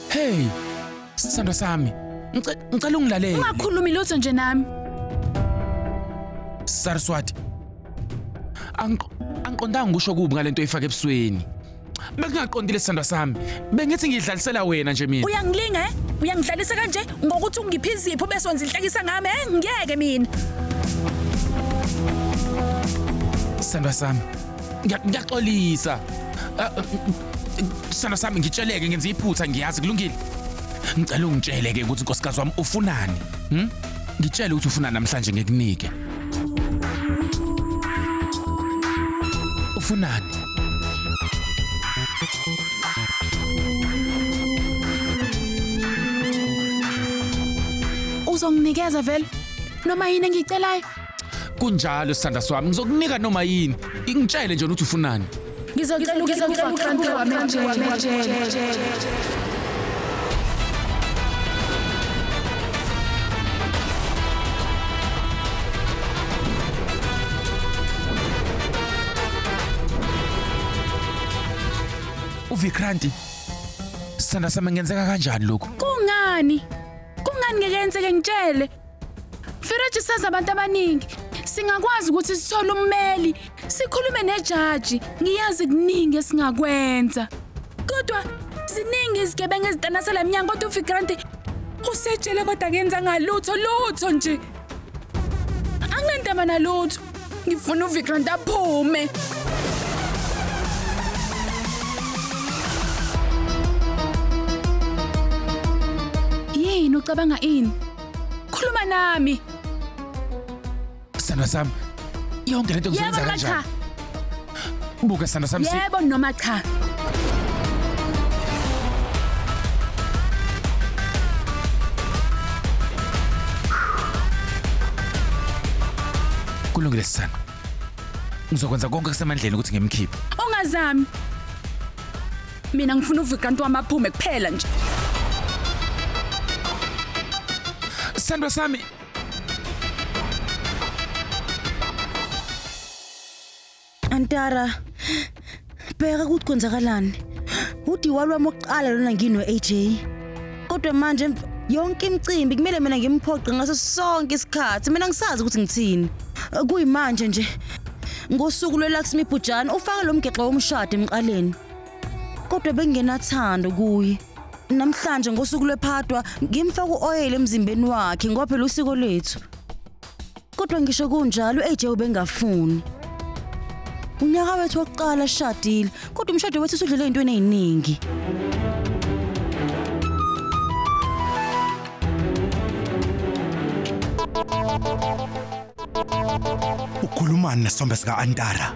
Hey, sithandwa sami. Ngicela ungilalele. Ungakhulumi lutho nje nami. Saraswati. Angiqondanga ngisho kubi ngalento efaka ebusweni. Bekungaqondile sithandwa sami. Bengithi ngidlalisela wena nje mina. Uyangilinga Uyangidlalisa kanje ngokuthi ungiphi izipho bese wenza inhlekisa ngami ngiyeke mina. Sithandwa sami. Ngiyaxolisa. Sithandwa sami ngitsheleke ngenza iphutha ngiyazi kulungile. Ngicela ungitshele ke ukuthi unkosikazi wami ufunani. Ngitshele ukuthi ufuna namhlanje ngekunike. Ufunani? Uzonginikeza vele noma yini engicelayo? Kunjalo sithandwa sami ngizokunika noma yini. Ngitshele nje ukuthi ufunani. Ngizocela uqanto wami nje. Uvikranti. Sithandwa sami ngenzeka kanjani lokho? Kungani ngeke yenzeke ngitshele? Firaji saza abantu abaningi. Singakwazi ukuthi sithole ummeli, sikhulume nejaji. Ngiyazi kuningi esingakwenza. Kodwa ziningi izigebengu ezitanasela eminyango kodwa uVikrant usetshele kodwa kenza ngalutho nje. Anginandaba nalutho. Ngifuna uVikrant aphume. Yini ucabanga ini? Khuluma nami. Sithandwa sami. Yonke lento ngizoyenza kanjani? Buka sithandwa sami. Yebo noma cha. Kulungile sisana. Ngizokwenza konke kusemandleni ukuthi ngimkhiphe. Ungazami. Mina ngifuna uVikrant wami aphume kuphela nje. Sithandwa sami. Antara, bheka ukuthi kwenzakalani. Udiwa lwami oqala lona ngino AJ. Kodwa manje yonke imicimbi kumele mina ngimphoqe ngaso sonke isikhathi. Mina ngisazi ukuthi ngithini. Kuyimanje nje. Ngosuku lweLaxmi Bhujana ufaka lo mgexo womshado emqaleni. Kodwa bengenathando kuye. Namhlanje ngosuku lwePhathwa ngimfaka uoil emzimbeni wakhe ngoba phela usiko lethu. Kodwa ngisho kunjalo AJ ubengafuni. Unyaka wethu wokuqala shadile kodwa umshado wethu usudlule ezintweni eziningi. Ukhuluma nesithombe sika Antara.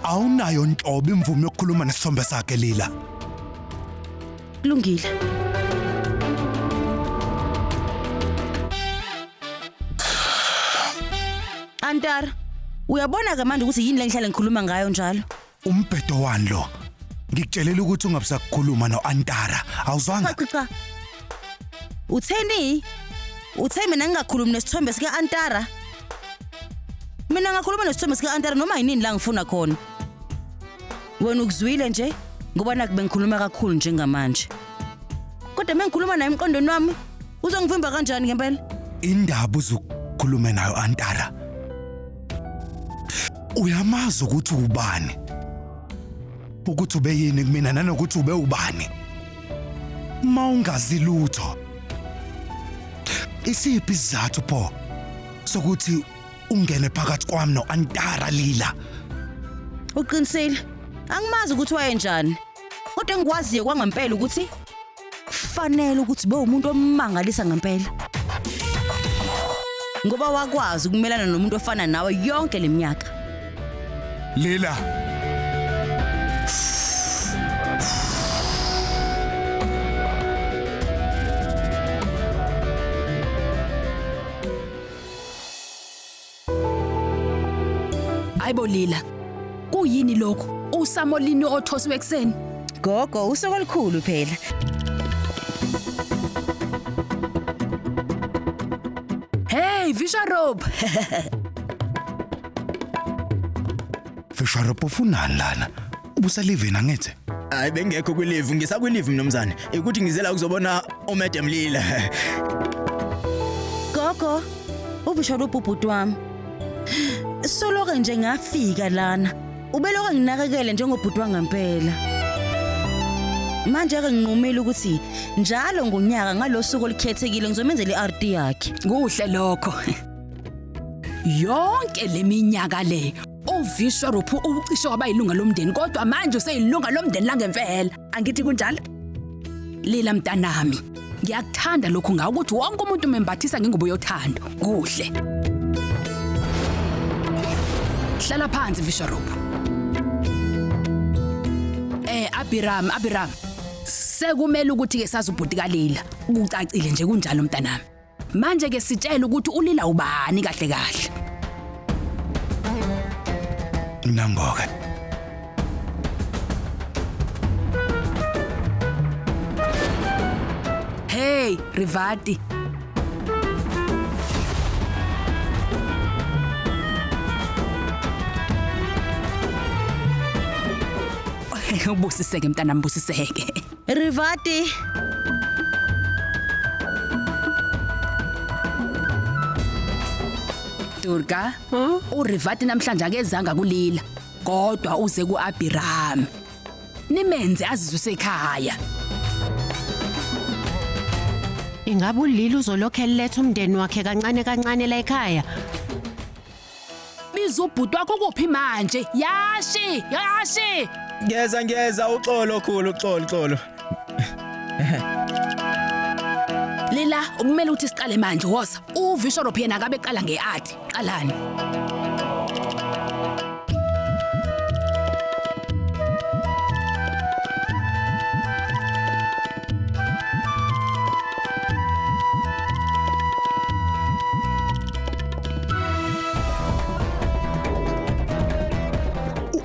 Awunayo inhlobo imvume yokukhuluma nesithombe sakhe Lila. Kulungile. Antara, uyabona ke manje ukuthi yini le ngihlala ngikhuluma ngayo njalo? Umbhedo wani lo? Ngikutshelela ukuthi ungabisakukhuluma noAntara. Awuzwanga? Cha. Utheni? Uthe mina ngingakhulumi nesithombe sika Antara? Mina ngakhuluma nesithombe sika Antara noma yini la ngifuna khona. Wena ukuzwile nje ngoba naku bengikhuluma kakhulu njengamanje. Kodwa mengikhuluma naye emqondweni wami uzongivimba kanjani ngempela? Indaba uzokukhuluma nayo Antara. Uyamazi ukuthi ubani? Ukuthi ube yini kumina nanokuthi ube ubani? Mawungazi lutho. Isiphi isizathu pho sokuthi ungene phakathi kwami noAntara Lila? Uqinisile? Angimazi ukuthi wayenjani. Kodwa ngikwaziyo kwangempela ukuthi fanele ukuthi be umuntu omangalisa ngempela. Ngoba wakwazi ukumelana nomuntu ofana nawe yonke leminyaka. Lila. Ayibo Lila. Kuyini lokho? Usamolini othosiwe ekseni. Gogo usoko likhulu phela. Hey Visharop. Visharop ufunani lana? Ubusaliveni angithi? Hayi bengekho kwilive ngisakwilive mnomzane. Ukuthi ngizela ukuzobona uMadam Lila. Gogo, uvisho lobhubhuti wami. Soloke nje ngafika lana. Ubeloke nginakekele njengobhubhuti wangempela. Manje ke nginqumile ukuthi njalo ngonyaka ngalosuku olikhethekile ngizomenzela iRD yakhe. Kuhle lokho. Yonke leminyaka le uVishorup ucishe waba yilunga lomndeni kodwa manje useyilunga lomndeni langempela. Angithi kunjalo? Lila mntanami, ngiyakuthanda lokho ngawo ukuthi wonke umuntu membathisa ngengubo yothando. Kuhle. Hlala phansi Vishorup. Abiram. Sekumele ukuthi ke sazi ubhuti kaLila. Kucacile nje kunjalo mntanami. Manje ke sitshela ukuthi uLila ubani kahle kahle. Nangoke. Hey, Rivati. Ubusiseke mntanami, busiseke. Rivati. Durga, uRivati namhlanje akezanga kuLila, kodwa uze kuAbiram. Nimenze azizwe sekhaya. Ingabe uLila uzolokho eletha umndeni wakhe kancane la ekhaya? Biza ubhuti wakho kuphi manje? Yashi! Ngiyeza uxolo khulu uxolo. Lila, ukumele ukuthi siqale manje woza. uVishorup yena akabe qala ngeArt. Qalani.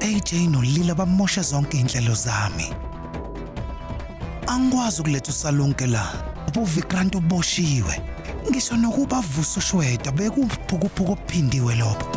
AJ noLila bamosha zonke inhlelo zami. Angikwazi ukuletha usalonke la. UVikrant uboshiwe. Ngisho nokuba avusa ushweda bekubhukuphuku ophindiwe lokho.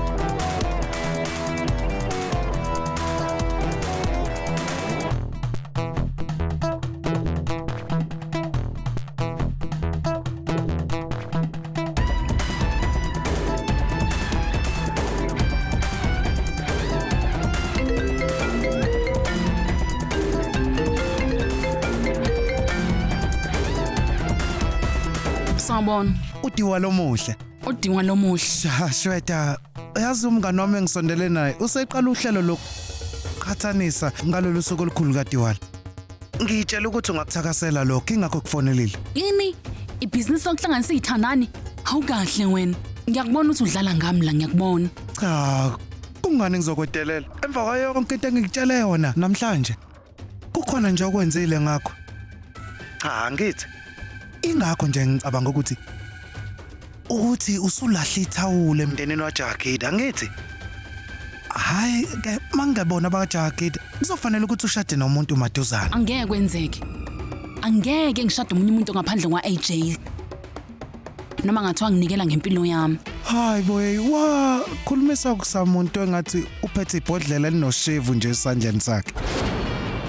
Sawubona. Udiwa lomuhle. Udingwa lomuhle. Shweta, yazi umngane wami engisondele naye useqala uhlelo lokukhathanisa ngalolu suku olukhulu kaDiwala. Ngitshela ukuthi ungakuthakasela lokho ingakho kufonelile. Yini? Ibhizinisi lokuhlanganisa izithandani? Awukahle wena. Ngiyakubona ukuthi udlala ngami la ngiyakubona. Cha, kungani ngizokwedelela? Emva kwayo yonke into engikutshele yona namhlanje. Kukhona nje okwenzile ngakho. Cha, ngithi. Ingakho nje ngicabanga ukuthi usulahla ithawule emndenini waJagida ngithi. Hayi ke mangibona abaJagida kuzofanele ukuthi ushade nomuntu maduzana. Angeke kwenzeke. Angeke ngishade umunye umuntu ngaphandle kwaAJ. Noma ngathiwa nginikela ngempilo yami. Hayi boy, khulumisa kusamuntu engathi uphethe ibhodlela linoshevu nje esandleni sakhe.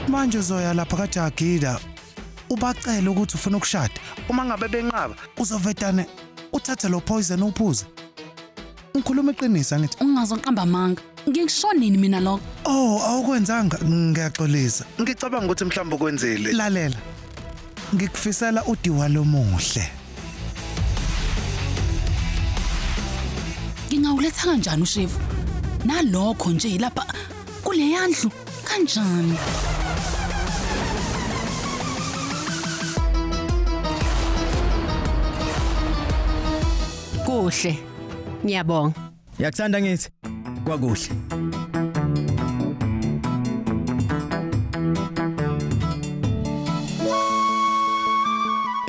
Manje uzoya lapha kaJagida ubacela ukuthi ufuna ukushada. Uma ngabe benqaba uzovetane uthathe lo poison uphuze. Ngikhuluma iqiniso ngithi. Ungazoqamba amanga. Ngikushonini mina lokho? Oh, awukwenzanga ngiyaxolisa. Ngicabanga ukuthi mhlawumbe ukwenzile. Lalela. Ngikufisela udiwa lomuhle. Ngingawuletha kanjani ushefu? Nalokho nje lapha kule yandlu kanjani? Kuhle. Ngiyabonga. Yakuthanda ngithi. Kwakuhle.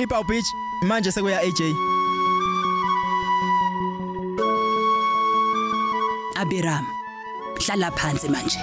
Ipaw Beach manje sekuya AJ. Abiram, hlala phansi manje.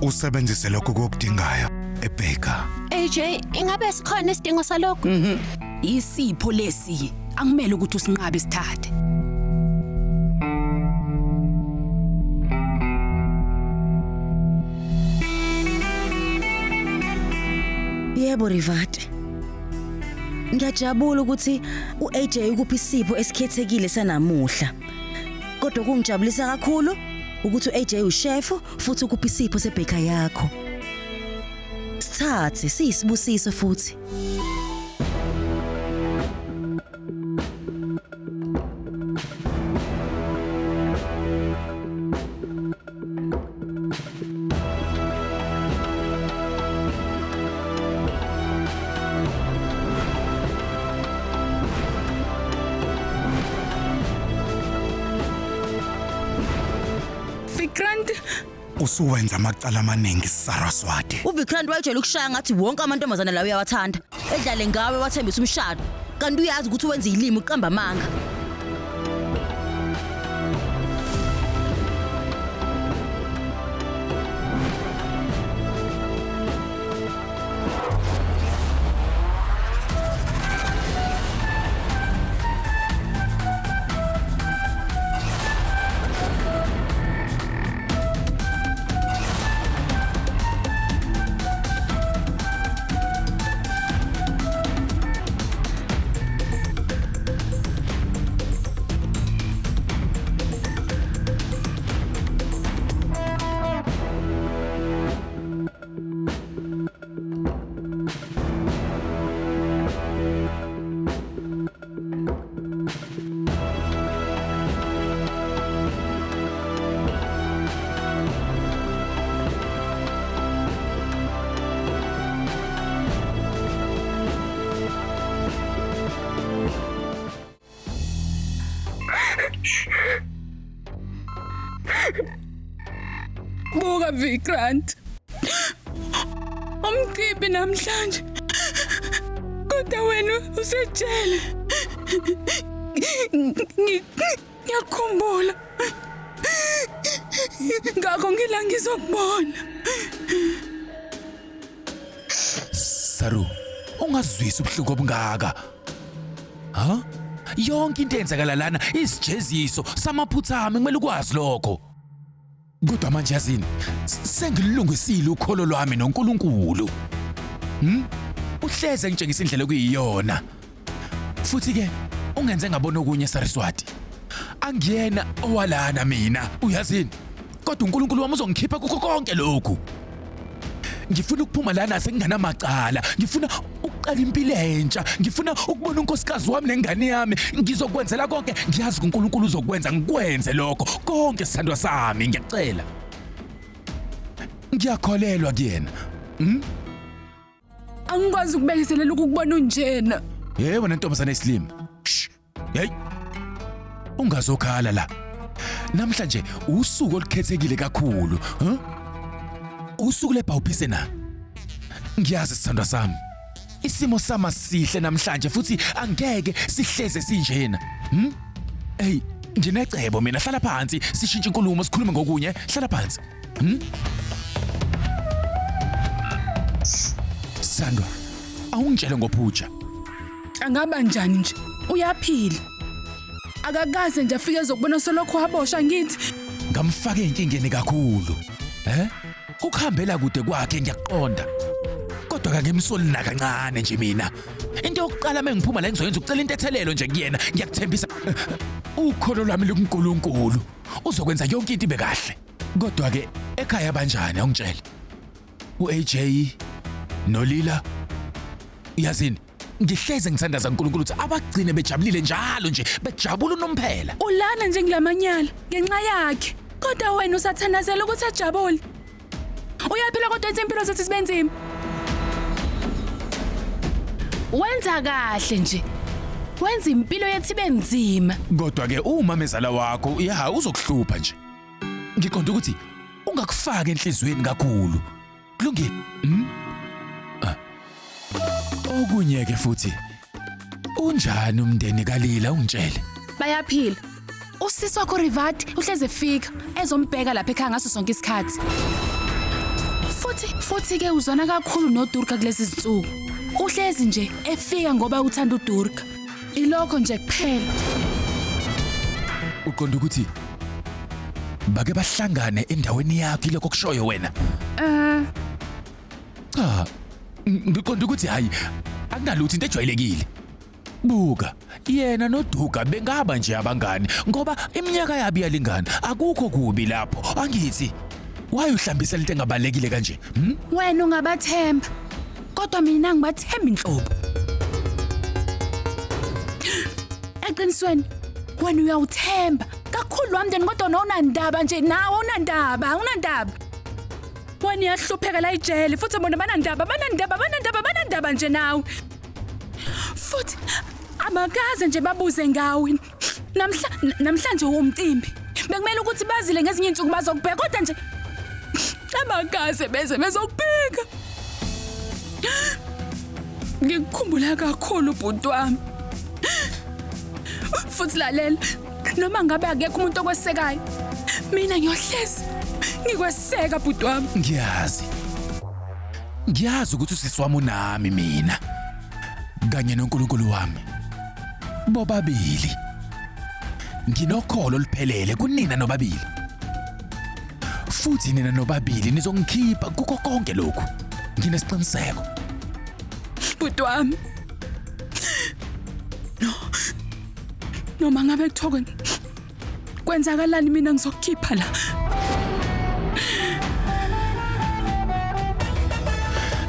usebenzise lokho kokudingayo eBaker. AJ, ingabe sikhona isidingo salokho? Isipho lesi angimele ukuthi usinqabe isithathe. Yebo Rivati. Ngiyajabula ukuthi uAJ ukuphi isipho esikhethekile sanamuhla. Kodwa kungijabulisa kakhulu ukuthi uAJ uchef futhi ukuphi isipho seBaker yakho. Sithathe siyisibusiso futhi. Vikrant, Usuwenza amacala amaningi Saraswati. uVikrant wayejela ukushaya ngathi wonke amantombazana lawo uyawathanda. Edlale ngawe wathembisa umshado. Kanti uyazi ukuthi wenza ilimi uqamba amanga. buka Vikrant. Umcimbi namhlanje. Kodwa wena usejele. Ngiyakhumbula. Ngakho ngizokubona. Saru, ungazwisa ubuhlungu obungaka. Ha? Yonke into eyenzakala lana isijeziso samaphutha ami kumele ukwazi lokho. Kodwa manje yazini, sengilungisile ukholo lwami noNkulunkulu. Uhleze ngitshengisa indlela okuyiyona. Futhi ke ungenze ngabona okunye Saraswati. Angiyena owalana mina, uyazini. Kodwa uNkulunkulu wami uzongikhipha kukho konke lokhu. Ngifuna ukuphuma lana senginganamacala. Ngifuna ukuqala impilo entsha. Ngifuna ukubona unkosikazi wami nengane yami. Ngizokwenzela konke. Ngiyazi uNkulunkulu uzokwenza ngikwenze lokho. Konke sithandwa sami ngiyacela. Ngiyakholelwa kuyena. Angikwazi ukubekezelela ukubona unjena. Yebo nentombazane eSlim. Hey. Ungazokhala la. Namhlanje usuku olukhethekile kakhulu, Usuku lebhawuphise na. Ngiyazi sithandwa sami. Isimo sama sihle namhlanje futhi angeke sihleze sinjena. Hey, nginecebo mina, hlala phansi sishintshe inkulumo sikhulume ngokunye. Hlala phansi. Sandwa, awungitshele ngophutsha. Angaba njani nje? Uyaphila. Akakaze nje afike ezokubona solokho wabosha ngithi. Ngamfaka inkingeni kakhulu. Ukuhambela kude kwakhe ngiyaqonda. Kodwa kangemsoli nakancane nje mina. Into yokuqala mengiphuma la ngizoyenza ukucela intethelelo nje kuyena. Ngiyakuthembisa ukholo lwami luNkulunkulu uzokwenza yonke into ibe kahle. Kodwa ke ekhaya banjani awungitshele? uAJ noLila yazini ngihleze ngithandaza uNkulunkulu ukuthi abagcine bejabulile njalo nje bejabula unomphela. Ulana nje ngilamanyala ngenxa yakhe. Kodwa wena usathandazela ukuthi ajabule. Uyaphila kodwa impilo zethu sibenzima. Wenza kahle nje. Wenza impilo yethu ibenzima. Kodwa ke uma mezala wakho uzokuhlupha nje. Ngiqonda ukuthi ungakufaka enhlizweni kakhulu. Kulungile? Okunye ke futhi. Unjani umndeni kaLila ungitshele? Bayaphila. Usisi wakho Rivati uhleze efika ezombheka lapha ekhaya ngaso sonke isikhathi. Futhi ke uzwana kakhulu noDurga kulezi zinsuku. Uhlezi nje efika ngoba uthanda uDurga. Ilokho nje kuphela. Uqonda ukuthi bake bahlangane endaweni yakho lokho kushoyo wena. Cha. Ngiqonda ukuthi hayi akunalutho into ejwayelekile. Buka, yena noDuga bengaba nje abangani ngoba iminyaka yabi yalingana. Akukho kubi lapho. Angithi wayohlambisa lento engabalekile kanje. Wena ungabathemba. Kodwa mina ngibathemba inhlobo. Eqinisweni wena uyawuthemba kakhulu wamndeni kodwa unandaba nje nawe unandaba. Wena uyahlupheka la ejele futhi bona banandaba nje nawe. Futhi abakaze nje babuze ngawe. Namhlanje umcimbi. Bekumele ukuthi bazile ngezinye insuku bazokubheka kodwa nje abakaze beze bezokubheka. Ngikukhumbula kakhulu ubhuti wami. Futhi lalela noma ngabe akekho umuntu okwesekayo. Mina ngiyohlezi ngikweseka bhuti wami. Ngiyazi ukuthi usiswami unami mina. Kanye noNkulunkulu wami. Bobabili. Nginokholo liphelele kunina nobabili. Futhi nina nobabili nizongikhipha kuko konke lokhu. Nginesiqiniseko. Bhuti wami. Noma ngabe kuthoko kwenzakalani mina ngizokukhipha la.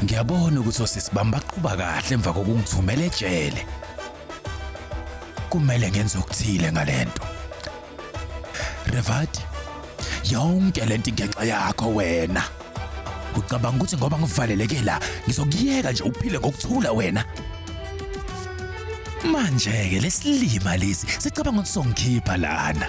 Ngiyabona ukuthi osisibamba aqhubha kahle emva kokungithumela ejele. Kumele ngenze ukuthile ngalento. Revati, yonke lento ingenxa yakho wena. Ucabanga ukuthi ngoba ngivaleleke la ngizokuyeka nje uphile ngokuthula wena? Manje ke lesilima lesi sicabanga ukuthi songikhipha lana.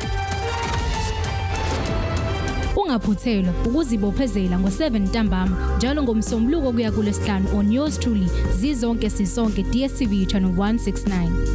Ungaphuthelwa ukuzibophezela ngo7 ntambama njalo ngomsombuluko kuya kuLesihlanu on yours truly zizonke sisonke DSTV channel 169.